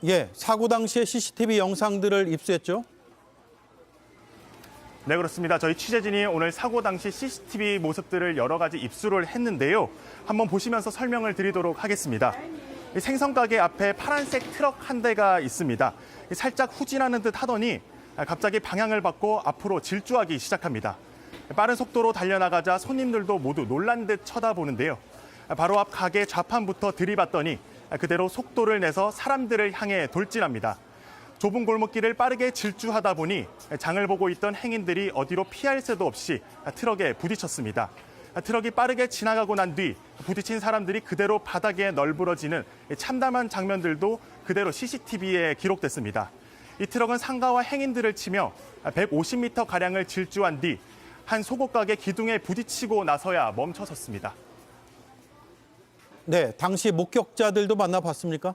예, 사고 당시의 CCTV 영상들을 입수했죠. 네, 그렇습니다. 저희 취재진이 오늘 사고 당시 CCTV 모습들을 여러 가지 입수를 했는데요. 한번 보시면서 설명을 드리도록 하겠습니다. 생선 가게 앞에 파란색 트럭 한 대가 있습니다. 살짝 후진하는 듯 하더니 갑자기 방향을 바꿔 앞으로 질주하기 시작합니다. 빠른 속도로 달려나가자 손님들도 모두 놀란 듯 쳐다보는데요. 바로 앞 가게 좌판부터 들이받더니 그대로 속도를 내서 사람들을 향해 돌진합니다. 좁은 골목길을 빠르게 질주하다 보니 장을 보고 있던 행인들이 어디로 피할 새도 없이 트럭에 부딪혔습니다. 트럭이 빠르게 지나가고 난 뒤 부딪힌 사람들이 그대로 바닥에 널브러지는 참담한 장면들도 그대로 CCTV에 기록됐습니다. 이 트럭은 상가와 행인들을 치며 150m가량을 질주한 뒤 한 속옷 가게 기둥에 부딪히고 나서야 멈춰섰습니다. 네, 당시 목격자들도 만나봤습니까?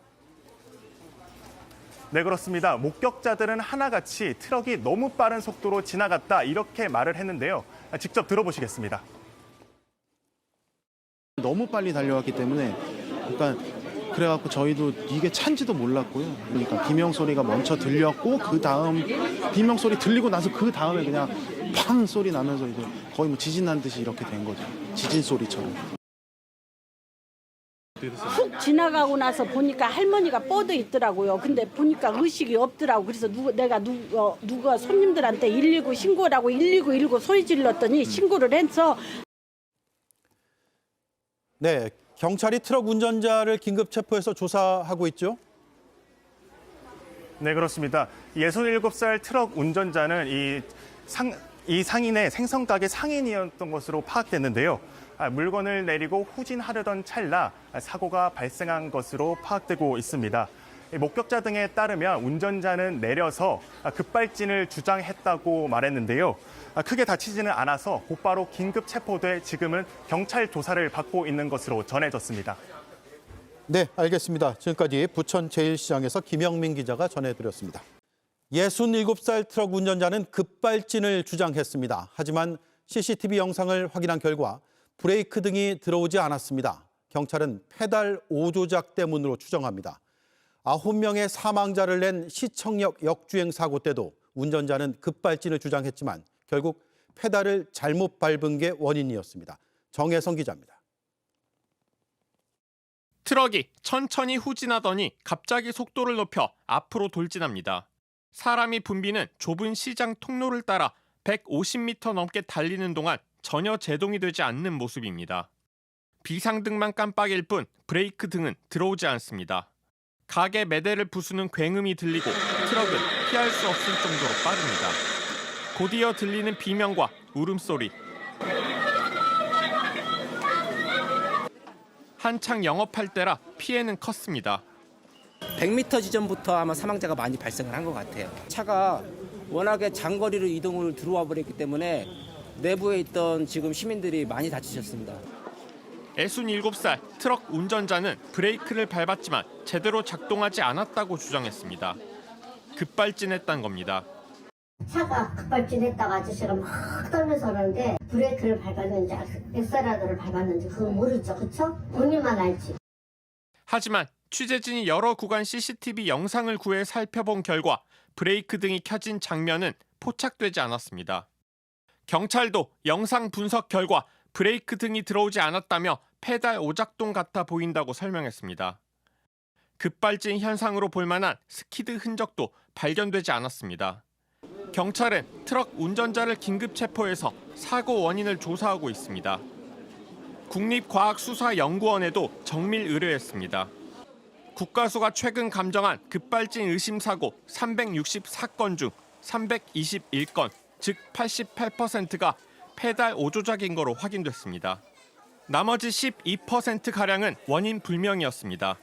네, 그렇습니다. 목격자들은 하나같이 트럭이 너무 빠른 속도로 지나갔다 이렇게 말을 했는데요. 직접 들어보시겠습니다. 너무 빨리 달려왔기 때문에 그래갖고 저희도 이게 찬지도 몰랐고요. 그러니까 비명 소리가 먼저 들렸고 그 다음 비명 소리 들리고 나서 그 다음에 그냥 팡 소리 나면서 이제 거의 뭐 지진 난 듯이 이렇게 된 거죠. 지진 소리처럼. 훅 지나가고 나서 보니까 할머니가 뻗어 있더라고요. 근데 보니까 의식이 없더라고. 그래서 누가 손님들한테 119 신고라고 119 소리 질렀더니 신고를 해서. 네, 경찰이 트럭 운전자를 긴급 체포해서 조사하고 있죠. 네, 그렇습니다. 67살 트럭 운전자는 이 상인의 생선 가게 상인이었던 것으로 파악됐는데요. 물건을 내리고 후진하려던 찰나 사고가 발생한 것으로 파악되고 있습니다. 목격자 등에 따르면 운전자는 내려서 급발진을 주장했다고 말했는데요. 크게 다치지는 않아서 곧바로 긴급 체포돼 지금은 경찰 조사를 받고 있는 것으로 전해졌습니다. 네, 알겠습니다. 지금까지 부천 제1시장에서 김영민 기자가 전해드렸습니다. 67살 트럭 운전자는 급발진을 주장했습니다. 하지만 CCTV 영상을 확인한 결과 브레이크 등이 들어오지 않았습니다. 경찰은 페달 오조작 때문으로 추정합니다. 9명의 사망자를 낸 시청역 역주행 사고 때도 운전자는 급발진을 주장했지만 결국 페달을 잘못 밟은 게 원인이었습니다. 정혜성 기자입니다. 트럭이 천천히 후진하더니 갑자기 속도를 높여 앞으로 돌진합니다. 사람이 붐비는 좁은 시장 통로를 따라 150m 넘게 달리는 동안 전혀 제동이 되지 않는 모습입니다. 비상등만 깜빡일 뿐 브레이크 등은 들어오지 않습니다. 가게 매대를 부수는 굉음이 들리고 트럭은 피할 수 없을 정도로 빠릅니다. 곧이어 들리는 비명과 울음소리. 한창 영업할 때라 피해는 컸습니다. 100m 지점부터 아마 사망자가 많이 발생을 한 것 같아요. 차가 워낙에 장거리로 이동을 들어와 버렸기 때문에 내부에 있던 지금 시민들이 많이 다치셨습니다. 67살 트럭 운전자는 브레이크를 밟았지만 제대로 작동하지 않았다고 주장했습니다. 급발진했다는 겁니다. 차가 급발진했다가 아저씨가 막 떨면서 오는데 브레이크를 밟았는지 엑셀러더를 밟았는지 그건 모르죠. 그렇죠? 본인만 알지. 하지만 취재진이 여러 구간 CCTV 영상을 구해 살펴본 결과 브레이크 등이 켜진 장면은 포착되지 않았습니다. 경찰도 영상 분석 결과 브레이크 등이 들어오지 않았다며 페달 오작동 같아 보인다고 설명했습니다. 급발진 현상으로 볼 만한 스키드 흔적도 발견되지 않았습니다. 경찰은 트럭 운전자를 긴급 체포해서 사고 원인을 조사하고 있습니다. 국립과학수사연구원에도 정밀 의뢰했습니다. 국가수가 최근 감정한 급발진 의심 사고 364건 중 321건, 즉 88%가 페달 오조작인 거로 확인됐습니다. 나머지 12%가량은 원인 불명이었습니다.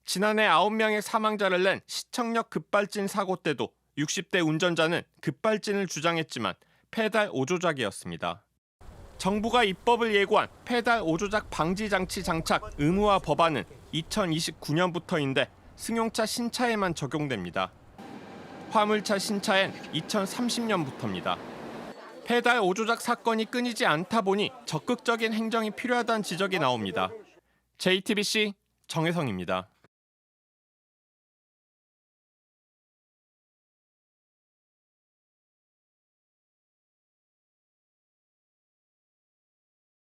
지난해 9명의 사망자를 낸 시청역 급발진 사고 때도 60대 운전자는 급발진을 주장했지만 페달 오조작이었습니다. 정부가 입법을 예고한 페달 오조작 방지 장치 장착 의무화 법안은 2029년부터인데 승용차 신차에만 적용됩니다. 화물차 신차엔 2030년부터입니다. 페달 오조작 사건이 끊이지 않다 보니 적극적인 행정이 필요하다는 지적이 나옵니다. JTBC 정혜성입니다.